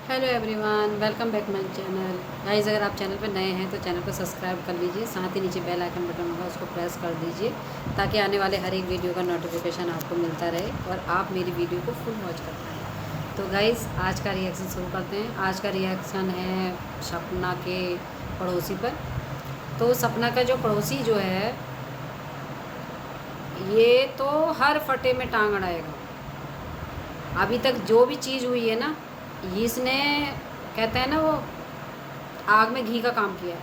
Hello everyone, welcome back my channel. Guys, अगर आप channel पर नए हैं तो चैनल को सब्सक्राइब कर लीजिए, साथ ही नीचे बेल आइकन बटन होगा उसको प्रेस कर दीजिए ताकि आने वाले हर एक वीडियो का नोटिफिकेशन आपको मिलता रहे और आप मेरी वीडियो को फुल वॉच कर पाएँ। तो गाइस, आज का रिएक्शन शुरू करते हैं। आज का रिएक्शन है सपना के पड़ोसी पर। तो सपना का जो पड़ोसी जो है, ये तो हर फटे में टांग अड़ाएगा। अभी तक जो भी चीज़ हुई है ना, इसने, कहते हैं ना, वो आग में घी का काम किया है।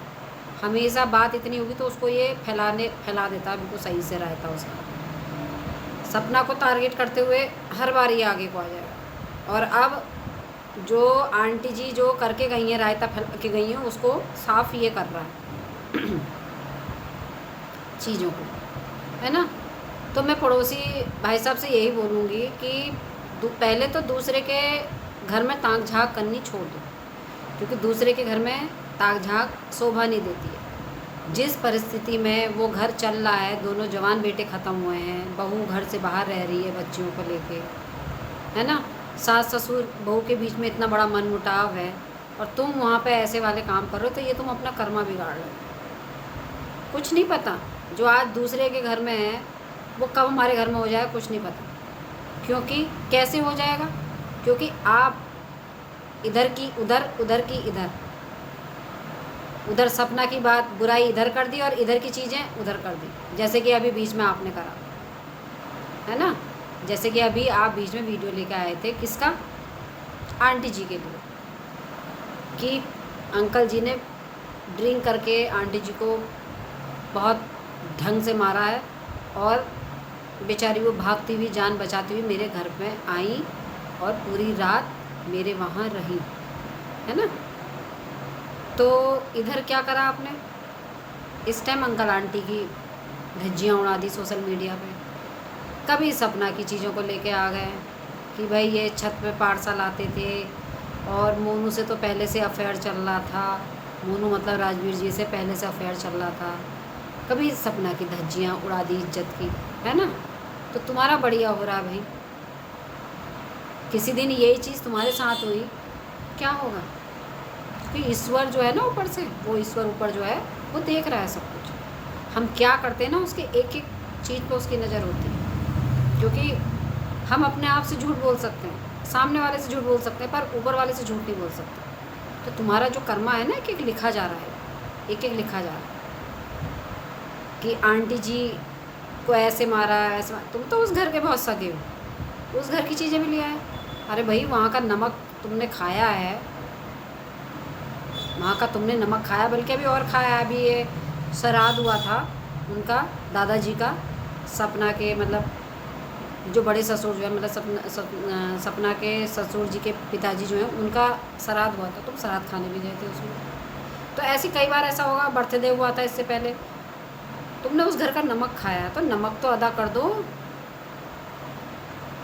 हमेशा बात इतनी होगी तो उसको ये फैला देता है, बिल्कुल सही से रहता उसका। सपना को टारगेट करते हुए हर बार ये आगे को आ जाएगा। और अब जो आंटी जी जो करके गई हैं, रायता फैला के गई हैं, उसको साफ ये कर रहा है चीज़ों को, है ना। तो मैं पड़ोसी भाई साहब से यही बोलूँगी कि पहले तो दूसरे के घर में ताक झाँक करनी छोड़ दो, क्योंकि दूसरे के घर में ताक झाँक शोभा नहीं देती है। जिस परिस्थिति में वो घर चल रहा है, दोनों जवान बेटे ख़त्म हुए हैं, बहू घर से बाहर रह रही है बच्चियों को लेके, है ना। सास ससुर बहू के बीच में इतना बड़ा मनमुटाव है और तुम वहाँ पे ऐसे वाले काम कर रहे हो, तो ये तुम अपना कर्मा बिगाड़ रहे हो। कुछ नहीं पता, जो आज दूसरे के घर में है वो कब हमारे घर में हो जाए कुछ नहीं पता। क्योंकि कैसे हो जाएगा? क्योंकि आप इधर की उधर, उधर की इधर, उधर सपना की बात बुराई इधर कर दी और इधर की चीज़ें उधर कर दी। जैसे कि अभी बीच में आपने करा, है ना। जैसे कि अभी आप बीच में वीडियो लेकर आए थे, किसका? आंटी जी के लिए, कि अंकल जी ने ड्रिंक करके आंटी जी को बहुत ढंग से मारा है और बेचारी वो भागती हुई, जान बचाती हुई मेरे घर में आई और पूरी रात मेरे वहाँ रही, है ना। तो इधर क्या करा आपने? इस टाइम अंकल आंटी की धज्जियाँ उड़ा दी सोशल मीडिया पे। कभी सपना की चीज़ों को लेके आ गए कि भाई ये छत पे पार्सल आते थे और मोनू से तो पहले से अफेयर चल रहा था, मोनू मतलब राजवीर जी से पहले से अफेयर चल रहा था। कभी सपना की धज्जियाँ उड़ा दी इज्जत की, है ना। तो तुम्हारा बढ़िया हो रहा भाई। किसी दिन यही चीज़ तुम्हारे साथ हुई, क्या होगा? क्योंकि ईश्वर जो है ना ऊपर से, वो ईश्वर ऊपर जो है वो देख रहा है सब कुछ। हम क्या करते हैं ना, उसके एक एक चीज़ पे उसकी नज़र होती है। क्योंकि हम अपने आप से झूठ बोल सकते हैं, सामने वाले से झूठ बोल सकते हैं, पर ऊपर वाले से झूठ नहीं बोल सकते। तो तुम्हारा जो कर्मा है ना, एक एक लिखा जा रहा है, एक एक लिखा जा रहा है कि आंटी जी को ऐसे मारा, ऐसे तुम तो उस घर के बहुत सगे हो, उस घर की चीज़ें भी लिया है। अरे भाई, वहाँ का नमक तुमने खाया है, वहाँ का तुमने नमक खाया, बल्कि अभी और खाया है। अभी ये श्राद्ध हुआ था उनका, दादाजी का, सपना के, मतलब जो बड़े ससुर जो है, मतलब सपना के ससुर जी के पिताजी जो हैं, उनका श्राद्ध हुआ था। तुम श्राद्ध खाने भी गए थे उसमें। तो ऐसी कई बार ऐसा होगा, बर्थडे हुआ था इससे पहले, तुमने उस घर का नमक खाया, तो नमक तो अदा कर दो।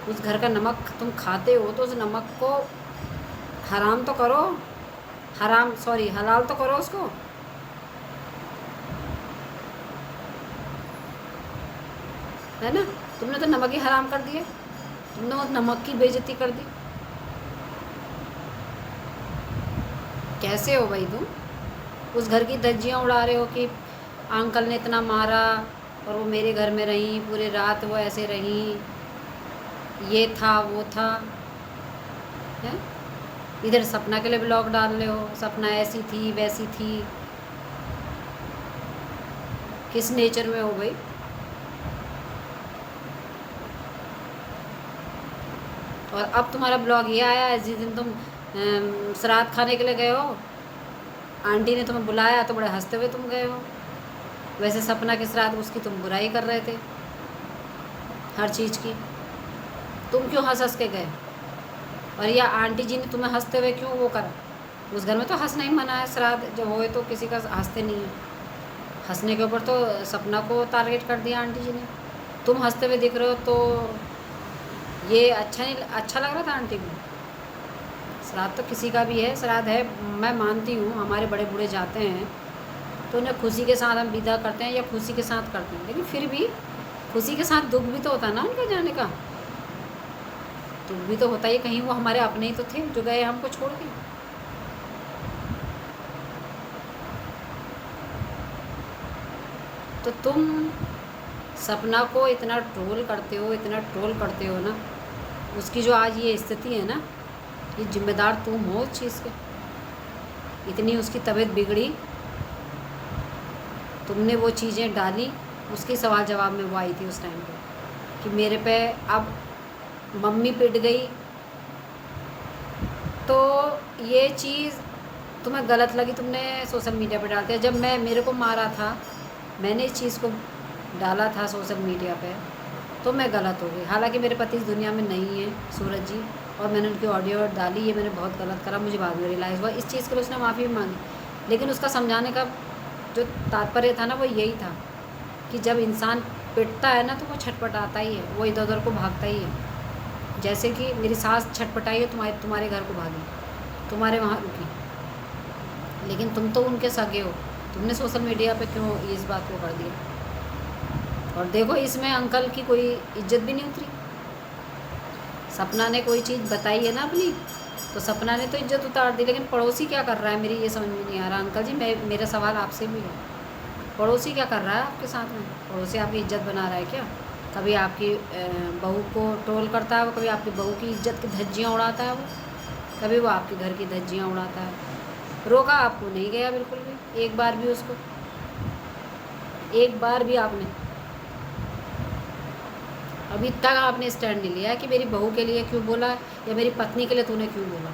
उस घर का नमक तुम खाते हो तो उस नमक को हराम तो करो, हलाल तो करो उसको। है ना। तुमने तो नमक ही हराम कर दिए, तुमने उस नमक की बेइज्जती कर दी। कैसे हो भाई तुम? उस घर की धज्जियाँ उड़ा रहे हो कि अंकल ने इतना मारा और वो मेरे घर में रहीं पूरी रात, वो ऐसे रहीं, ये था वो था, है। इधर सपना के लिए ब्लॉग डाल रहे हो, सपना ऐसी थी वैसी थी। किस नेचर में हो भाई? और अब तुम्हारा ब्लॉग ये आया है जिस दिन तुम श्राद्ध खाने के लिए गए हो, आंटी ने तुम्हें बुलाया तो बड़े हंसते हुए तुम गए हो। वैसे सपना के श्राद्ध उसकी तुम बुराई कर रहे थे हर चीज़ की। तुम क्यों हंस हंस के गए? और या आंटी जी ने तुम्हें हंसते हुए क्यों वो करा? उस घर में तो हंसना ही मना है, श्राद्ध जब होए तो किसी का हंसते नहीं है। हंसने के ऊपर तो सपना को टारगेट कर दिया आंटी जी ने। तुम हंसते हुए दिख रहे हो तो ये अच्छा नहीं, अच्छा लग रहा था आंटी को? श्राद्ध तो किसी का भी है, श्राद्ध है, मैं मानती हूँ हमारे बड़े बूढ़े जाते हैं तो उन्हें खुशी के साथ हम विदा करते हैं या खुशी के साथ करते हैं, लेकिन फिर भी खुशी के साथ दुख भी तो होता है ना उनका जाने का। दुख भी तो होता ही, कहीं वो हमारे अपने ही तो थे जो गए हमको छोड़ के। तो तुम सपना को इतना ट्रोल करते हो, इतना ट्रोल करते हो ना, उसकी जो आज ये स्थिति है ना, ये जिम्मेदार तुम हो उस चीज़ के। इतनी उसकी तबीयत बिगड़ी, तुमने वो चीज़ें डाली, उसकी सवाल जवाब में वो आई थी उस टाइम पे कि मेरे पे अब मम्मी पिट गई। तो ये चीज़ तुम्हें गलत लगी, तुमने सोशल मीडिया पे डाल दिया। जब मेरे को मारा था, मैंने इस चीज़ को डाला था सोशल मीडिया पे, तो मैं गलत हो गई। हालांकि मेरे पति इस दुनिया में नहीं है, सूरज जी, और मैंने उनकी ऑडियो डाली, ये मैंने बहुत गलत करा, मुझे बाद में रियलाइज़ हुआ। इस चीज़ के लिए उसने माफ़ी भी मांगी, लेकिन उसका समझाने का जो तात्पर्य था ना, वो यही था कि जब इंसान पिटता है ना, तो वो छटपटाता ही है, वो इधर उधर को भागता ही है। जैसे कि मेरी सास छटपटाई है, तुम्हारे घर को भागी, तुम्हारे वहाँ रुकी, लेकिन तुम तो उनके सगे हो, तुमने सोशल मीडिया पे क्यों इस बात को कर दिया? और देखो, इसमें अंकल की कोई इज्जत भी नहीं उतरी। सपना ने कोई चीज़ बताई है ना अपनी, तो सपना ने तो इज्जत उतार दी, लेकिन पड़ोसी क्या कर रहा है मेरी ये समझ में नहीं आ रहा। अंकल जी, मेरा सवाल आपसे भी है, पड़ोसी क्या कर रहा है आपके साथ में? पड़ोसी आपकी इज्जत बना रहा है क्या? कभी आपकी बहू को ट्रोल करता है वो, कभी आपकी बहू की इज्जत की धज्जियाँ उड़ाता है वो, कभी वो आपके घर की धज्जियाँ उड़ाता है। रोका आपको नहीं गया बिल्कुल भी, एक बार भी उसको, एक बार भी आपने अभी तक आपने स्टैंड नहीं लिया कि मेरी बहू के लिए क्यों बोला या मेरी पत्नी के लिए तूने क्यों बोला।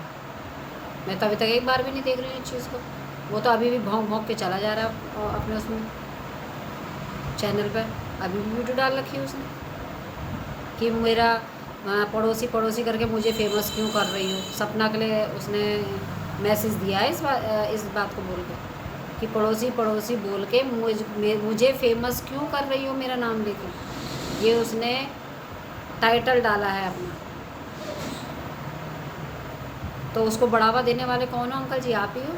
मैं तो अभी तक एक बार भी नहीं देख रही हूँ इस चीज़ को। वो तो अभी भी भौंक भौंक के चला जा रहा है अपने उसमें चैनल पर, अभी भी वीडियो डाल रखी है उसने कि मेरा पड़ोसी पड़ोसी करके मुझे फेमस क्यों कर रही हो। सपना के लिए उसने मैसेज दिया है इस बात को बोल के कि पड़ोसी पड़ोसी बोल के मुझे फेमस क्यों कर रही हो मेरा नाम लेके, ये उसने टाइटल डाला है अपना। तो उसको बढ़ावा देने वाले कौन हो अंकल जी? आप ही हो।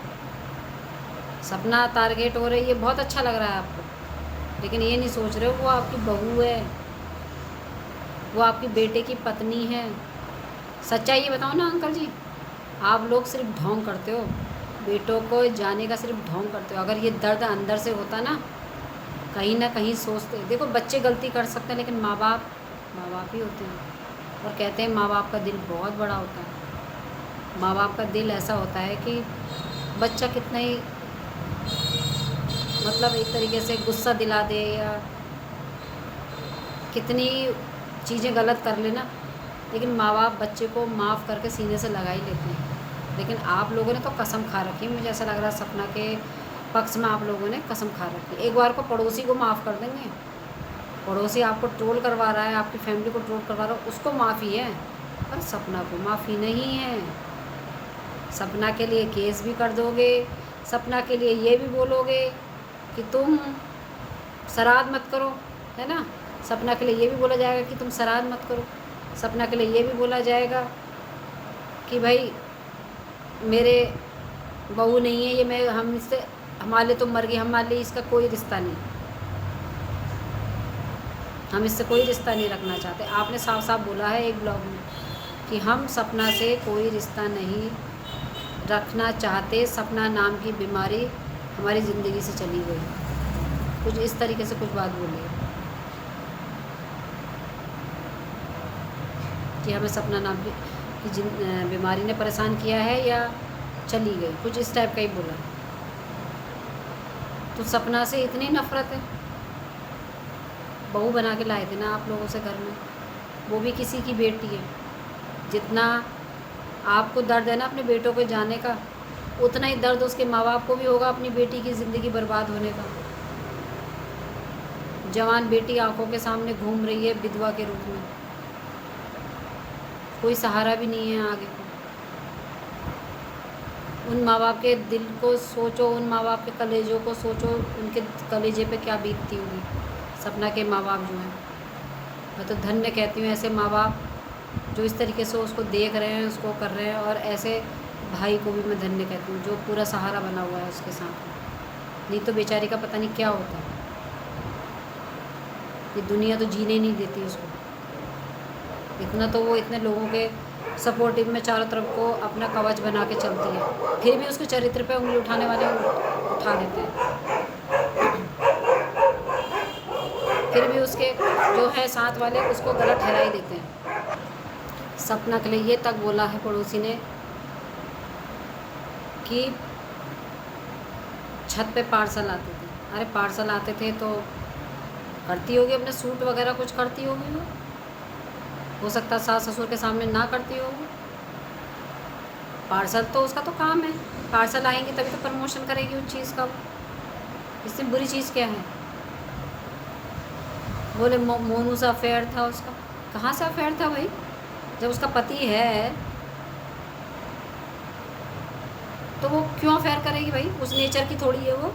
सपना टारगेट हो रही है, बहुत अच्छा लग रहा है आपको, लेकिन ये नहीं सोच रहे हो वो आपकी बहू है, वो आपकी बेटे की पत्नी है। सच्चाई ये बताओ ना अंकल जी, आप लोग सिर्फ ढोंग करते हो, बेटों को जाने का सिर्फ ढोंग करते हो। अगर ये दर्द अंदर से होता ना कहीं सोचते। देखो, बच्चे गलती कर सकते हैं, लेकिन माँ बाप ही होते हैं। और कहते हैं माँ बाप का दिल बहुत बड़ा होता है। माँ बाप का दिल ऐसा होता है कि बच्चा कितना ही मतलब एक तरीके से गुस्सा दिला दे या कितनी चीज़ें गलत कर लेना, लेकिन माँ बाप बच्चे को माफ़ करके सीने से लगा ही लेते हैं। लेकिन आप लोगों ने तो कसम खा रखी है, मुझे ऐसा लग रहा है सपना के पक्ष में आप लोगों ने कसम खा रखी है। एक बार को पड़ोसी को माफ़ कर देंगे, पड़ोसी आपको ट्रोल करवा रहा है, आपकी फैमिली को ट्रोल करवा रहा है, उसको माफ़ी है, पर सपना को माफ़ी नहीं है। सपना के लिए केस भी कर दोगे, सपना के लिए ये भी बोलोगे कि तुम श्राद्ध मत करो, है ना। सपना के लिए ये भी बोला जाएगा कि तुम श्राद्ध मत करो। सपना के लिए ये भी बोला जाएगा कि भाई मेरे बहू नहीं है ये, हमारे लिए तो मर गई, हमारे लिए इसका कोई रिश्ता नहीं, हम इससे कोई रिश्ता नहीं रखना चाहते। आपने साफ साफ बोला है एक ब्लॉग में कि हम सपना से कोई रिश्ता नहीं रखना चाहते, सपना नाम की बीमारी हमारी ज़िंदगी से चली गई, कुछ इस तरीके से कुछ बात बोली है कि हमें सपना नाम की बीमारी ने परेशान किया है या चली गई, कुछ इस टाइप का ही बोला। तो सपना से इतनी नफ़रत है, बहू बना के लाए थे ना आप लोगों से घर में, वो भी किसी की बेटी है। जितना आपको दर्द है ना अपने बेटों को जाने का, उतना ही दर्द उसके माँ बाप को भी होगा अपनी बेटी की ज़िंदगी बर्बाद होने का। जवान बेटी आंखों के सामने घूम रही है विधवा के रूप में, कोई सहारा भी नहीं है आगे को। उन माँ बाप के दिल को सोचो, उन माँ बाप के कलेजों को सोचो, उनके कलेजे पे क्या बीतती होगी। सपना के माँ बाप जो हैं, मैं तो धन्य कहती हूँ ऐसे माँ बाप जो इस तरीके से उसको देख रहे हैं, उसको कर रहे हैं। और ऐसे भाई को भी मैं धन्य कहती हूँ जो पूरा सहारा बना हुआ है उसके साथ में, नहीं तो बेचारी का पता नहीं क्या होता है। ये दुनिया तो जीने नहीं देती उसको। इतना तो वो इतने लोगों के सपोर्टिव में चारों तरफ को अपना कवच बना के चलती है, फिर भी उसके चरित्र पे उंगली उठाने वाले उठा देते हैं। फिर भी उसके जो है साथ वाले उसको गलत ठहरा ही देते हैं। सपना के लिए ये तक बोला है पड़ोसी ने कि छत पे पार्सल आते थे। अरे पार्सल आते थे तो करती होगी, अपने सूट वगैरह कुछ करती होगी, वो हो सकता है सास ससुर के सामने ना करती होगी। पार्सल तो उसका तो काम है, पार्सल आएंगे तभी तो प्रमोशन करेगी उस चीज़ का। इसमें बुरी चीज़ क्या है? बोले मोनू से अफेयर था उसका। कहाँ से अफेयर था भाई? जब उसका पति है तो वो क्यों अफेयर करेगी भाई? उस नेचर की थोड़ी है वो।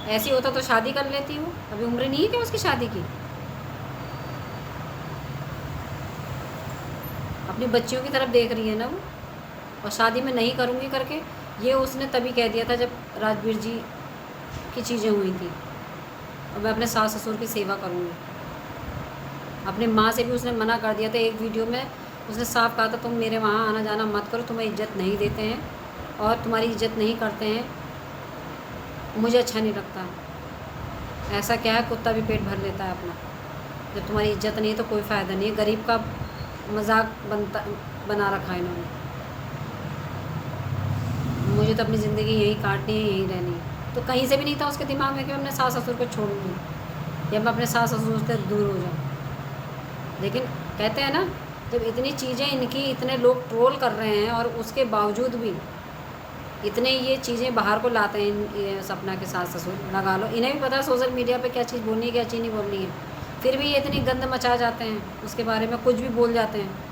ऐसी होता तो शादी कर लेती वो। अभी उम्र नहीं है क्या उसकी शादी की? अपनी बच्चियों की तरफ देख रही है ना वो। और शादी में नहीं करूँगी करके ये उसने तभी कह दिया था जब राजवीर जी की चीज़ें हुई थी, और मैं अपने सास ससुर की सेवा करूँगी। अपनी माँ से भी उसने मना कर दिया था। एक वीडियो में उसने साफ कहा था तुम मेरे वहाँ आना जाना मत करो, तुम्हें इज्जत नहीं देते हैं और तुम्हारी इज्जत नहीं करते हैं, मुझे अच्छा नहीं लगता। ऐसा क्या है, कुत्ता भी पेट भर लेता है अपना। जब तुम्हारी इज्जत नहीं है तो कोई फ़ायदा नहीं है। गरीब का मजाक बना रखा है इन्होंने। मुझे तो अपनी ज़िंदगी यहीं काटनी है, यहीं रहनी है। तो कहीं से भी नहीं था उसके दिमाग में कि मैं अपने सास ससुर को छोड़ूंगी या मैं अपने सास ससुर से दूर हो जाऊँ। लेकिन कहते हैं ना, जब इतनी चीज़ें इनकी इतने लोग ट्रोल कर रहे हैं और उसके बावजूद भी इतने ये चीज़ें बाहर को लाते हैं, ये सपना के सास ससुर लगा लो। इन्हें भी पता है सोशल मीडिया पे क्या चीज़ बोलनी है क्या चीज़ नहीं बोलनी है, फिर भी ये इतनी गंद मचा जाते हैं, उसके बारे में कुछ भी बोल जाते हैं।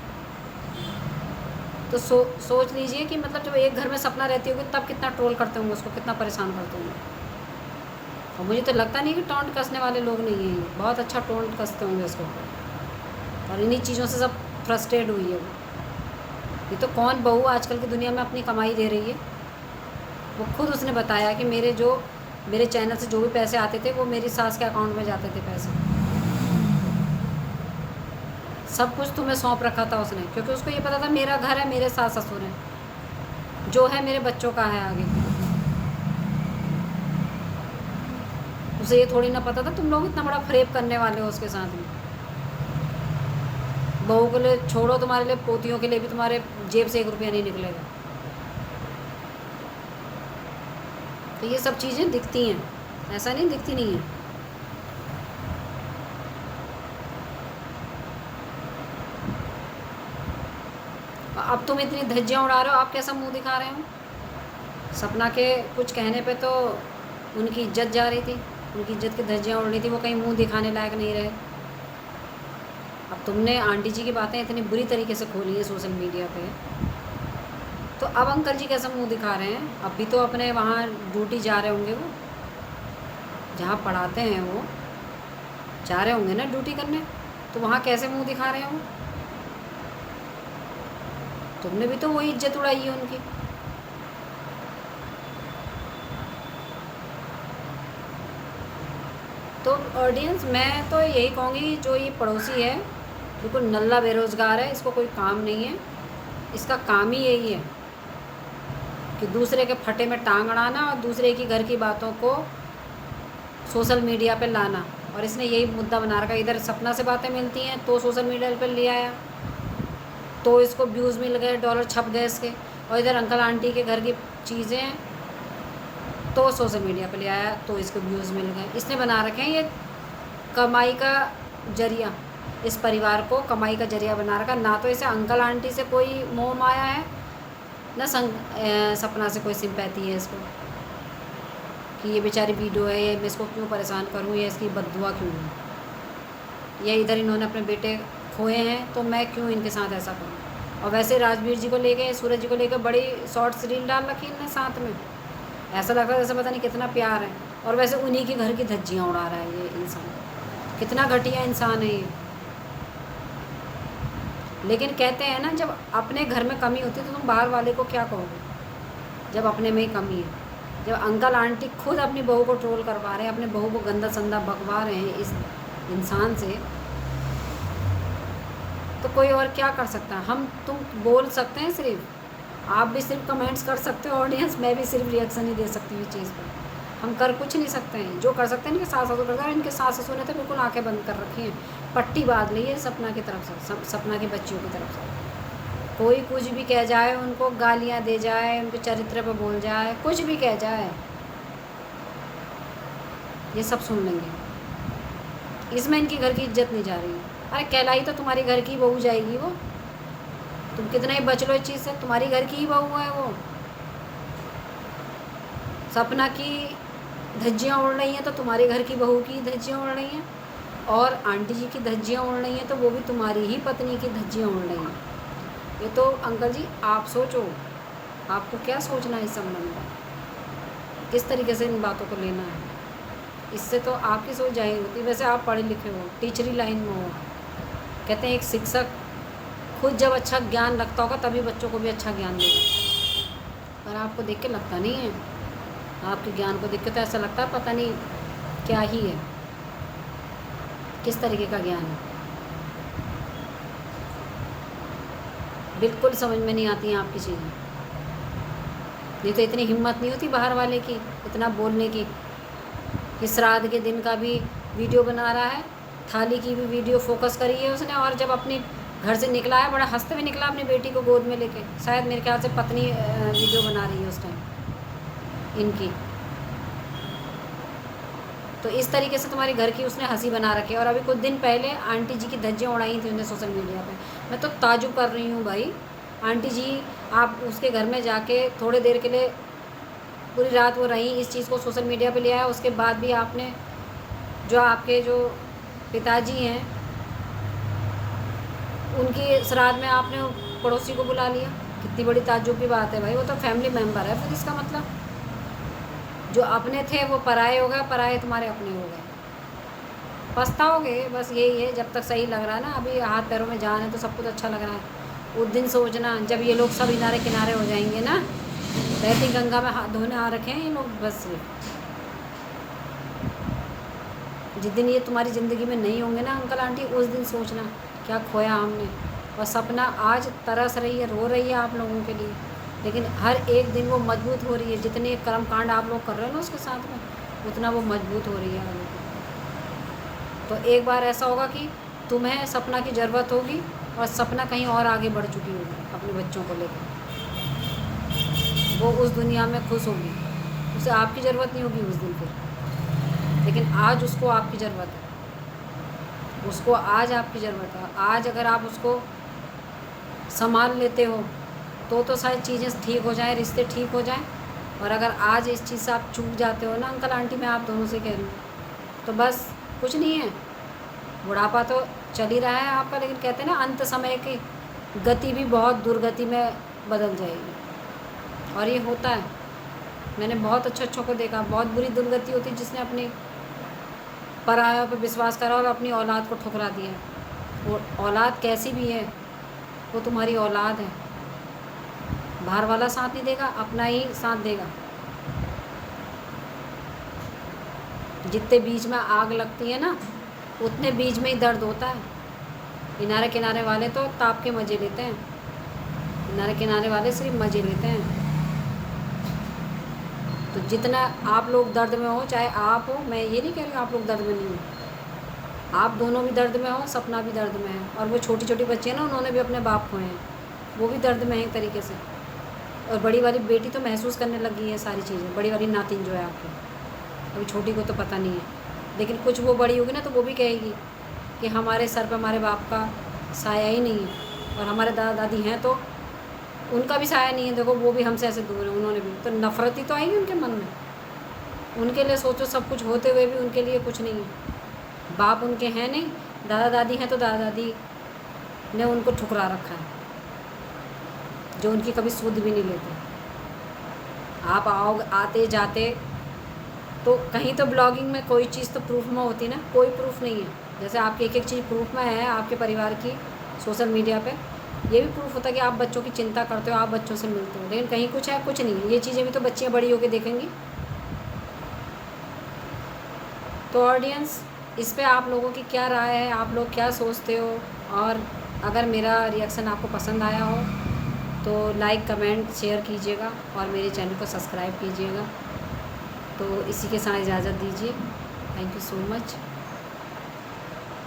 तो सोच लीजिए कि मतलब जब एक घर में सपना रहती होगी तब कितना ट्रोल करते होंगे उसको, कितना परेशान करते होंगे। और मुझे तो लगता नहीं कि टोंट कसने वाले लोग नहीं हैं, बहुत अच्छा टोंट कसते होंगे उसको। और इन्हीं चीज़ों से सब फ्रस्ट्रेट हुई है वो। ये तो कौन बहू आजकल की दुनिया में अपनी कमाई दे रही है। वो खुद उसने बताया कि मेरे चैनल से जो भी पैसे आते थे वो मेरी सास के अकाउंट में जाते थे पैसे। सब कुछ तुम्हें सौंप रखा था उसने, क्योंकि उसको ये पता था मेरा घर है, मेरे सास ससुर हैं, जो है मेरे बच्चों का है आगे। उसे ये थोड़ी ना पता था तुम लोग इतना बड़ा फ्रेब करने वाले हो उसके साथ में। बहू के लिए छोड़ो, तुम्हारे लिए पोतियों के लिए भी तुम्हारे जेब से 1 रुपया नहीं निकलेगा। तो ये सब चीज़ें दिखती हैं, ऐसा नहीं दिखती नहीं है। अब तुम इतनी धज्जियाँ उड़ा रहे हो, आप कैसा मुंह दिखा रहे हो? सपना के कुछ कहने पे तो उनकी इज्जत जा रही थी, उनकी इज्जत की धज्जियाँ उड़ रही थी, वो कहीं मुंह दिखाने लायक नहीं रहे। अब तुमने आंटी जी की बातें इतनी बुरी तरीके से खोली है सोशल मीडिया पे, तो अब अंकल जी कैसा मुंह दिखा रहे हैं? अब भी तो अपने वहाँ ड्यूटी जा रहे होंगे, वो जहाँ पढ़ाते हैं वो जा रहे होंगे ना ड्यूटी करने, तो वहाँ कैसे मुंह दिखा रहे हैं वो? तुमने भी तो वही इज्जत उड़ाई है उनकी। तो ऑडियंस, मैं तो यही कहूँगी, जो ये पड़ोसी है बिल्कुल नल्ला बेरोज़गार है, इसको कोई काम नहीं है। इसका काम ही यही है कि दूसरे के फटे में टांग अड़ाना और दूसरे की घर की बातों को सोशल मीडिया पे लाना। और इसने यही मुद्दा बना रखा। इधर सपना से बातें मिलती हैं तो सोशल मीडिया पे ले आया, तो इसको व्यूज़ मिल गए, डॉलर छप गए इसके। और इधर अंकल आंटी के घर की चीज़ें तो सोशल मीडिया पे ले आया तो इसको व्यूज़ मिल गए। इसने बना रखे हैं ये कमाई का जरिया, इस परिवार को कमाई का जरिया बना रखा। ना तो इसे अंकल आंटी से कोई मोह माया है, ना सपना से कोई सिंपैथी है इसको कि ये बेचारी वीडियो है, ये मैं इसको क्यों परेशान करूँ, या इसकी बद्दुआ क्यों है, या इधर इन्होंने अपने बेटे खोए हैं तो मैं क्यों इनके साथ ऐसा करूँ। और वैसे राजवीर जी को लेके, सूरज जी को लेकर बड़ी शॉर्ट्स रील डाल रखी इनने साथ में, ऐसा लग रहा है जैसे पता नहीं कितना प्यार है। और वैसे उन्हीं के घर की धज्जियाँ उड़ा रहा है ये इंसान। कितना घटिया इंसान है ये। लेकिन कहते हैं ना, जब अपने घर में कमी होती है तो तुम बाहर वाले को क्या कहोगे, जब अपने में ही कमी है। जब अंकल आंटी खुद अपनी बहू को ट्रोल करवा रहे हैं, अपने बहू को गंदा संदा बकवा रहे हैं इस इंसान से, तो कोई और क्या कर सकता है? हम तुम बोल सकते हैं सिर्फ, आप भी सिर्फ कमेंट्स कर सकते हो ऑडियंस, मैं भी सिर्फ रिएक्शन ही दे सकती हूँ इस चीज़ पर। हम कर कुछ नहीं सकते हैं। जो कर सकते हैं इनके सास ससुर करते हैं, और इनके सास ससुर ने तो बिल्कुल आंखें बंद कर रखी हैं, पट्टी बांध ली है सपना की तरफ से, सपना की बच्चियों की तरफ से। कोई कुछ भी कह जाए, उनको गालियाँ दे जाए, उनके चरित्र पर बोल जाए, कुछ भी कह जाए, ये सब सुन लेंगे। इसमें इनकी घर की इज्जत नहीं जा रही है। अरे कहलाई तो तुम्हारी घर की बहू जाएगी वो, तुम कितना ही बच लो इस चीज़ से, तुम्हारी घर की ही बहू है वो। सपना की धज्जियाँ उड़ रही हैं तो तुम्हारे घर की बहू की धज्जियाँ उड़ रही हैं, और आंटी जी की धज्जियाँ उड़ रही हैं तो वो भी तुम्हारी ही पत्नी की धज्जियाँ उड़ रही हैं। ये तो अंकल जी आप सोचो, आपको क्या सोचना है इस संबंध में, किस तरीके से इन बातों को लेना है। इससे तो आपकी सोच जाहिर होती है। वैसे आप पढ़े लिखे हो, टीचरी लाइन में हो, कहते हैं एक शिक्षक खुद जब अच्छा ज्ञान रखता होगा तभी बच्चों को भी अच्छा ज्ञान देगा। पर आपको देख के लगता नहीं है, आपके ज्ञान को देख के तो ऐसा लगता है पता नहीं क्या ही है, किस तरीके का ज्ञान है, बिल्कुल समझ में नहीं आती हैं आपकी चीज़ें। नहीं तो इतनी हिम्मत नहीं होती बाहर वाले की इतना बोलने की, कि श्राद्ध के दिन का भी वीडियो बना रहा है, थाली की भी वीडियो फोकस करी है उसने, और जब अपनी घर से निकला है बड़ा हंसते हुए निकला अपनी बेटी को गोद में लेके, शायद मेरे ख्याल से पत्नी वीडियो बना रही है उस टाइम इनकी। तो इस तरीके से तुम्हारे घर की उसने हंसी बना रखी है। और अभी कुछ दिन पहले आंटी जी की धज्जियाँ उड़ाई थी उसने सोशल मीडिया पे। मैं तो ताजुब कर रही हूँ भाई, आंटी जी आप उसके घर में जाके थोड़ी देर के लिए पूरी रात वो रही, इस चीज़ को सोशल मीडिया पे ले आया, उसके बाद भी आपने जो आपके जो पिताजी हैं उनकी श्राद्ध में आपने पड़ोसी को बुला लिया। कितनी बड़ी ताज्जुब की बात है भाई, वो तो फैमिली मेम्बर है। फिर इसका मतलब जो अपने थे वो पराए हो गए, पराए तुम्हारे अपने हो गए, पछताओगे। बस यही है, जब तक सही लग रहा है ना, अभी हाथ पैरों में जान है तो सब कुछ अच्छा लग रहा है। उस दिन सोचना जब ये लोग सब किनारे किनारे हो जाएंगे ना, बहती गंगा में हाथ धोने आ रखे हैं ये लोग, बस जिस दिन ये तुम्हारी ज़िंदगी में नहीं होंगे ना अंकल आंटी, उस दिन सोचना क्या खोया हमने। और सपना आज तरस रही है, रो रही है आप लोगों के लिए, लेकिन हर एक दिन वो मजबूत हो रही है। जितने कर्मकांड आप लोग कर रहे हो ना उसके साथ में, उतना वो मजबूत हो रही है आगे। तो एक बार ऐसा होगा कि तुम्हें सपना की ज़रूरत होगी और सपना कहीं और आगे बढ़ चुकी होगी अपने बच्चों को लेकर, वो उस दुनिया में खुश होगी, उसे आपकी ज़रूरत नहीं होगी उस दिन फिर। लेकिन आज उसको आपकी ज़रूरत है, उसको आज आपकी ज़रूरत है। आज अगर आप उसको संभाल लेते हो तो शायद चीज़ें ठीक हो जाएं, रिश्ते ठीक हो जाएं। और अगर आज इस चीज़ से आप चूक जाते हो ना अंकल आंटी, मैं आप दोनों से कह रही हूँ, तो बस कुछ नहीं है, बुढ़ापा तो चल ही रहा है आपका, लेकिन कहते हैं ना अंत समय की गति भी बहुत दुर्गति में बदल जाएगी। और ये होता है, मैंने बहुत अच्छों को देखा। बहुत बुरी दुर्गति होती है जिसने अपनी परायों पर विश्वास करा और अपनी औलाद को ठुकरा दिया। और औलाद कैसी भी है, वो तुम्हारी औलाद है। बाहर वाला साथ नहीं देगा, अपना ही साथ देगा। जितने बीज में आग लगती है ना, उतने बीज में ही दर्द होता है। किनारे किनारे वाले तो ताप के मज़े लेते हैं, किनारे किनारे वाले सिर्फ मज़े लेते हैं। तो जितना आप लोग दर्द में हो, चाहे आप हो, मैं ये नहीं कह रही आप लोग दर्द में नहीं हो, आप दोनों भी दर्द में हो, सपना भी दर्द में है। और वो छोटी छोटी बच्ची है ना, उन्होंने भी अपने बाप खोए हैं, वो भी दर्द में है एक तरीके से। और बड़ी वाली बेटी तो महसूस करने लगी है सारी चीज़ें, बड़ी वाली नातिन जो है आपकी। अभी छोटी को तो पता नहीं है, लेकिन कुछ वो बड़ी होगी ना तो वो भी कहेगी कि हमारे सर पर हमारे बाप का साया ही नहीं है। और हमारे दादा दादी हैं तो उनका भी साया नहीं है, देखो वो भी हमसे ऐसे दूर है, उन्होंने भी तो नफ़रत ही तो आएगी उनके मन में। उनके लिए सोचो, सब कुछ होते हुए भी उनके लिए कुछ नहीं है। बाप उनके हैं नहीं, दादा दादी हैं तो दादा दादी ने उनको ठुकरा रखा है, जो उनकी कभी सुध भी नहीं लेते। आप आओ आते जाते तो कहीं तो ब्लॉगिंग में कोई चीज़ तो प्रूफ में होती ना, कोई प्रूफ नहीं है। जैसे आपकी एक एक चीज़ प्रूफ में है आपके परिवार की सोशल मीडिया पे, ये भी प्रूफ होता है कि आप बच्चों की चिंता करते हो, आप बच्चों से मिलते हो, लेकिन कहीं कुछ है, कुछ नहीं है। ये चीज़ें भी तो बच्चियाँ बड़ी होकर देखेंगी। तो ऑडियंस, इस पे आप लोगों की क्या राय है, आप लोग क्या सोचते हो, और अगर मेरा रिएक्शन आपको पसंद आया हो तो लाइक कमेंट शेयर कीजिएगा और मेरे चैनल को सब्सक्राइब कीजिएगा। तो इसी के साथ इजाज़त दीजिए। Thank you so much.